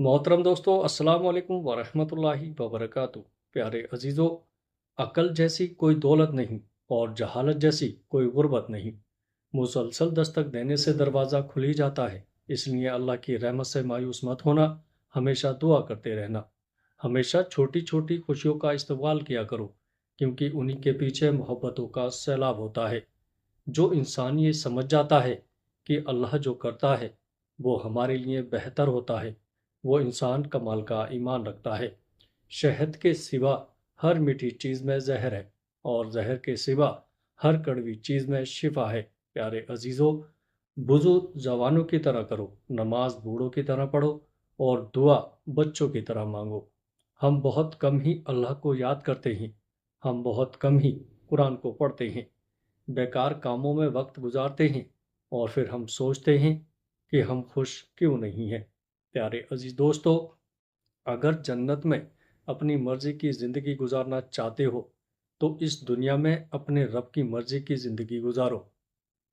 मोहतरम दोस्तों, अस्सलाम वालेकुम वरहमतुल्लाहि वबरकातुह। प्यारे अजीज़ों, अकल जैसी कोई दौलत नहीं और जहालत जैसी कोई गुर्बत नहीं। मुसलसल दस्तक देने से दरवाज़ा खुल ही जाता है। इसलिए अल्लाह की रहमत से मायूस मत होना, हमेशा दुआ करते रहना। हमेशा छोटी छोटी खुशियों का इस्तकबाल किया करो, क्योंकि उन्हीं के पीछे मोहब्बतों का सैलाब होता है। जो इंसान ये समझ जाता है कि अल्लाह जो करता है वो हमारे लिए बेहतर होता है, वो इंसान कमाल का ईमान रखता है। शहद के सिवा हर मीठी चीज़ में जहर है, और जहर के सिवा हर कड़वी चीज़ में शिफा है। प्यारे अजीज़ों, बुजु जवानों की तरह करो, नमाज बूढ़ों की तरह पढ़ो, और दुआ बच्चों की तरह मांगो। हम बहुत कम ही अल्लाह को याद करते हैं, हम बहुत कम ही कुरान को पढ़ते हैं, बेकार कामों में वक्त गुजारते हैं, और फिर हम सोचते हैं कि हम खुश क्यों नहीं हैं। प्यारे अजीज दोस्तों, अगर जन्नत में अपनी मर्जी की ज़िंदगी गुजारना चाहते हो तो इस दुनिया में अपने रब की मर्जी की ज़िंदगी गुजारो।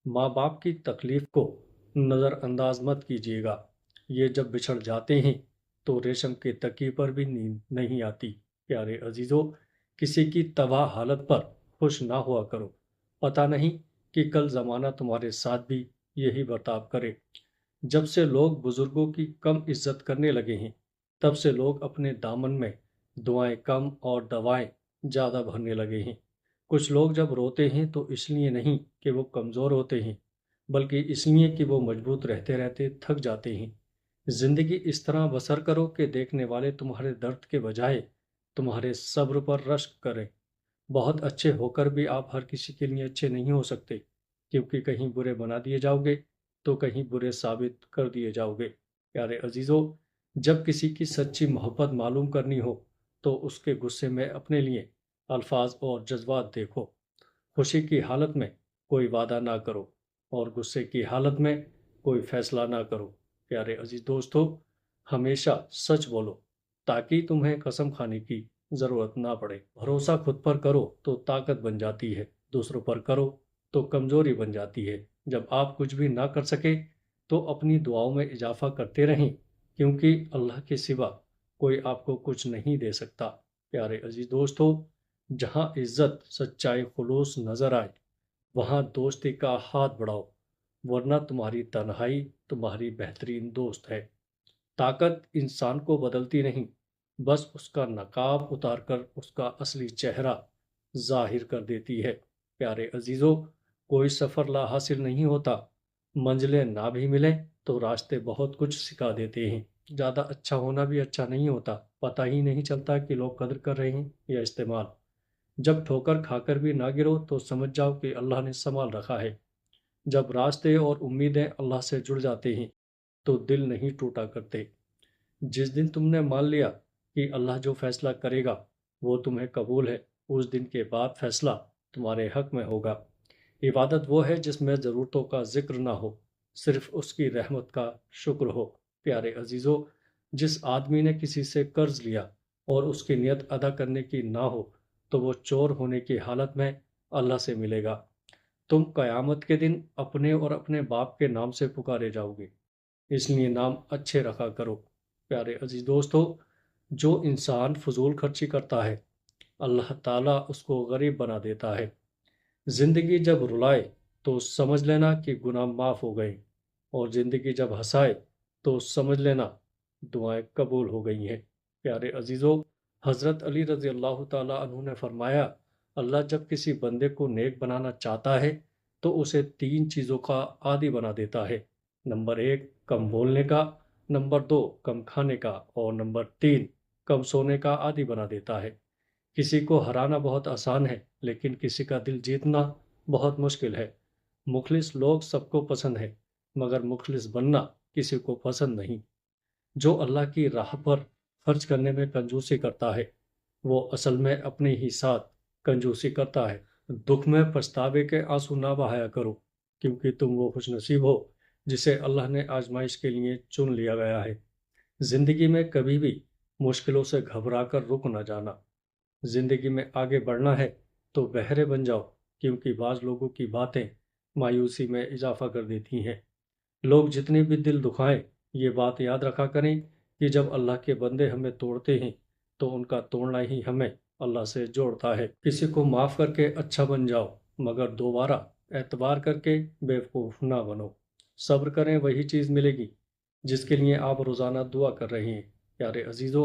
माँ बाप की तकलीफ को नज़रअंदाज मत कीजिएगा। ये जब बिछड़ जाते हैं तो रेशम के तकिए पर भी नींद नहीं आती। प्यारे अजीज़ों, किसी की तबाह हालत पर खुश ना हुआ करो। पता नहीं कि कल ज़माना तुम्हारे साथ भी यही बर्ताव करे। जब से लोग बुजुर्गों की कम इज्जत करने लगे हैं, तब से लोग अपने दामन में दुआएं कम और दवाएं ज़्यादा भरने लगे हैं। कुछ लोग जब रोते हैं तो इसलिए नहीं कि वो कमज़ोर होते हैं, बल्कि इसलिए कि वो मजबूत रहते रहते थक जाते हैं। ज़िंदगी इस तरह बसर करो कि देखने वाले तुम्हारे दर्द के बजाय तुम्हारे सब्र पर रश्क करें। बहुत अच्छे होकर भी आप हर किसी के लिए अच्छे नहीं हो सकते, क्योंकि कहीं बुरे बना दिए जाओगे तो कहीं बुरे साबित कर दिए जाओगे। प्यारे अजीज़ों, जब किसी की सच्ची मोहब्बत मालूम करनी हो तो उसके गुस्से में अपने लिए अल्फाज और जज्बात देखो। खुशी की हालत में कोई वादा ना करो, और गुस्से की हालत में कोई फैसला ना करो। प्यारे अजीज दोस्तों, हमेशा सच बोलो, ताकि तुम्हें कसम खाने की ज़रूरत ना पड़े। भरोसा खुद पर करो तो ताकत बन जाती है, दूसरों पर करो तो कमज़ोरी बन जाती है। जब आप कुछ भी ना कर सके तो अपनी दुआओं में इजाफा करते रहें, क्योंकि अल्लाह के सिवा कोई आपको कुछ नहीं दे सकता। प्यारे अजीज दोस्तों, जहाँ इज्जत सच्चाई खुलूस नजर आए, वहाँ दोस्ती का हाथ बढ़ाओ, वरना तुम्हारी तन्हाई तुम्हारी बेहतरीन दोस्त है। ताकत इंसान को बदलती नहीं, बस उसका नकाब उतारकर उसका असली चेहरा जाहिर कर देती है। प्यारे अजीजों, कोई सफ़र ला हासिल नहीं होता। मंजिलें ना भी मिले तो रास्ते बहुत कुछ सिखा देते हैं। ज़्यादा अच्छा होना भी अच्छा नहीं होता, पता ही नहीं चलता कि लोग कदर कर रहे हैं या इस्तेमाल। जब ठोकर खाकर भी ना गिरो तो समझ जाओ कि अल्लाह ने संभाल रखा है। जब रास्ते और उम्मीदें अल्लाह से जुड़ जाते हैं तो दिल नहीं टूटा करते। जिस दिन तुमने मान लिया कि अल्लाह जो फैसला करेगा वो तुम्हें कबूल है, उस दिन के बाद फैसला तुम्हारे हक में होगा। इबादत वो है जिसमें ज़रूरतों का जिक्र ना हो, सिर्फ उसकी रहमत का शुक्र हो। प्यारे अजीज़ों, जिस आदमी ने किसी से कर्ज लिया और उसकी नियत अदा करने की ना हो, तो वो चोर होने की हालत में अल्लाह से मिलेगा। तुम कयामत के दिन अपने और अपने बाप के नाम से पुकारे जाओगे, इसलिए नाम अच्छे रखा करो। प्यारे अजीज दोस्तों, जो इंसान फजूल खर्ची करता है अल्लाह ताला उसको गरीब बना देता है। ज़िंदगी जब रुलाए तो समझ लेना कि गुनाह माफ़ हो गए, और ज़िंदगी जब हंसाए तो समझ लेना दुआएं कबूल हो गई हैं। प्यारे अजीज़ों, हज़रत अली रज़ी अल्लाह ताला अन्हु ने फरमाया, अल्लाह जब किसी बंदे को नेक बनाना चाहता है तो उसे तीन चीज़ों का आदी बना देता है। नंबर एक, कम बोलने का। नंबर दो, कम खाने का। और नंबर तीन, कम सोने का आदी बना देता है। किसी को हराना बहुत आसान है, लेकिन किसी का दिल जीतना बहुत मुश्किल है। मुखलिस लोग सबको पसंद है, मगर मुखलिस बनना किसी को पसंद नहीं। जो अल्लाह की राह पर खर्च करने में कंजूसी करता है वो असल में अपने ही साथ कंजूसी करता है। दुख में पछतावे के आंसू ना बहाया करो, क्योंकि तुम वो खुशनसीब हो जिसे अल्लाह ने आजमाइश के लिए चुन लिया गया है। जिंदगी में कभी भी मुश्किलों से घबरा कर रुक ना जाना। जिंदगी में आगे बढ़ना है तो बहरे बन जाओ, क्योंकि बाज लोगों की बातें मायूसी में इजाफा कर देती हैं। लोग जितने भी दिल दुखाएं, ये बात याद रखा करें کہ جب اللہ کے بندے ہمیں توڑتے ہیں تو ان کا توڑنا ہی ہمیں اللہ سے جوڑتا ہے۔ کسی کو معاف کر کے اچھا بن جاؤ، مگر دوبارہ اعتبار کر کے بیوقوف نہ بنو۔ صبر کریں، وہی چیز ملے گی جس کے لیے آپ روزانہ دعا کر رہے ہیں۔ پیارے عزیزو،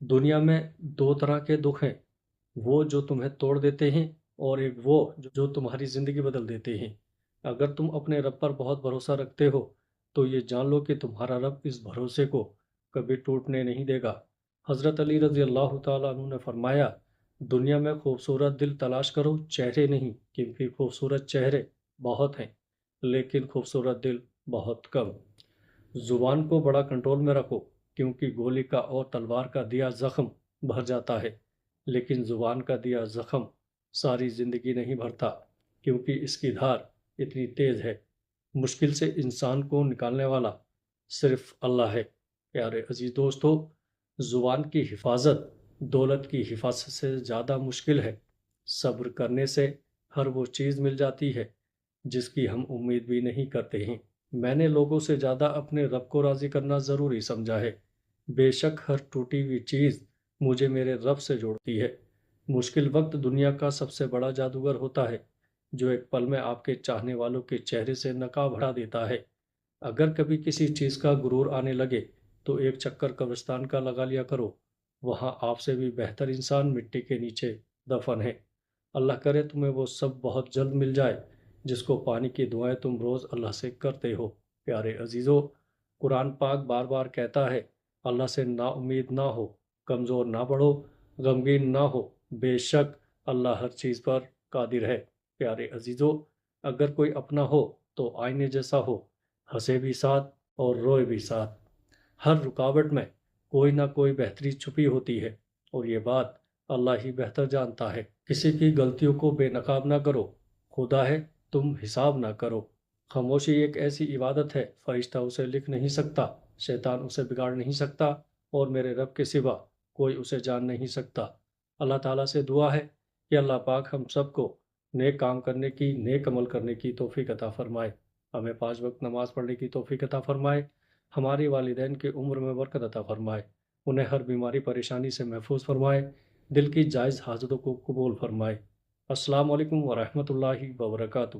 دنیا میں دو طرح کے دکھ ہیں، وہ جو تمہیں توڑ دیتے ہیں اور ایک وہ جو تمہاری زندگی بدل دیتے ہیں۔ اگر تم اپنے رب پر بہت بھروسہ رکھتے ہو تو یہ جان لو کہ تمہارا رب اس بھروسے کو کبھی ٹوٹنے نہیں دے گا۔ حضرت علی رضی اللہ تعالیٰ عنہ نے فرمایا، دنیا میں خوبصورت دل تلاش کرو، چہرے نہیں، کیونکہ خوبصورت چہرے بہت ہیں لیکن خوبصورت دل بہت کم۔ زبان کو بڑا کنٹرول میں رکھو، کیونکہ گولی کا اور تلوار کا دیا زخم بھر جاتا ہے، لیکن زبان کا دیا زخم ساری زندگی نہیں بھرتا، کیونکہ اس کی دھار اتنی تیز ہے۔ مشکل سے انسان کو نکالنے والا صرف اللہ ہے۔ پیارے عزیز دوستو، زبان کی حفاظت دولت کی حفاظت سے زیادہ مشکل ہے۔ صبر کرنے سے ہر وہ چیز مل جاتی ہے جس کی ہم امید بھی نہیں کرتے ہیں۔ میں نے لوگوں سے زیادہ اپنے رب کو راضی کرنا ضروری سمجھا ہے۔ بے شک ہر ٹوٹی ہوئی چیز مجھے میرے رب سے جوڑتی ہے۔ مشکل وقت دنیا کا سب سے بڑا جادوگر ہوتا ہے، جو ایک پل میں آپ کے چاہنے والوں کے چہرے سے نقاب ہٹا دیتا ہے۔ اگر کبھی کسی چیز کا غرور آنے لگے تو ایک چکر قبرستان کا لگا لیا کرو، وہاں آپ سے بھی بہتر انسان مٹی کے نیچے دفن ہے۔ اللہ کرے تمہیں وہ سب بہت جلد مل جائے جس کو پانے کی دعائیں تم روز اللہ سے کرتے ہو۔ پیارے عزیزو، قرآن پاک بار بار کہتا ہے، اللہ سے نا امید نہ ہو، کمزور نہ بڑھو، غمگین نہ ہو، بے شک اللہ ہر چیز پر قادر ہے۔ پیارے عزیزو، اگر کوئی اپنا ہو تو آئینے جیسا ہو، ہنسے بھی ساتھ اور روئے بھی ساتھ۔ ہر رکاوٹ میں کوئی نہ کوئی بہتری چھپی ہوتی ہے، اور یہ بات اللہ ہی بہتر جانتا ہے۔ کسی کی غلطیوں کو بے نقاب نہ کرو، خدا ہے تم حساب نہ کرو۔ خاموشی ایک ایسی عبادت ہے، فرشتہ اسے لکھ نہیں سکتا، شیطان اسے بگاڑ نہیں سکتا، اور میرے رب کے سوا کوئی اسے جان نہیں سکتا۔ اللہ تعالیٰ سے دعا ہے کہ اللہ پاک ہم سب کو نیک کام کرنے کی، نیک عمل کرنے کی توفیق عطا فرمائے، ہمیں 5 وقت نماز پڑھنے کی توفیق عطا فرمائے، ہماری والدین کی عمر میں برکت عطا فرمائے، انہیں ہر بیماری پریشانی سے محفوظ فرمائے، دل کی جائز حاجتوں کو قبول فرمائے۔ السلام علیکم ورحمۃ اللہ وبرکاتہ۔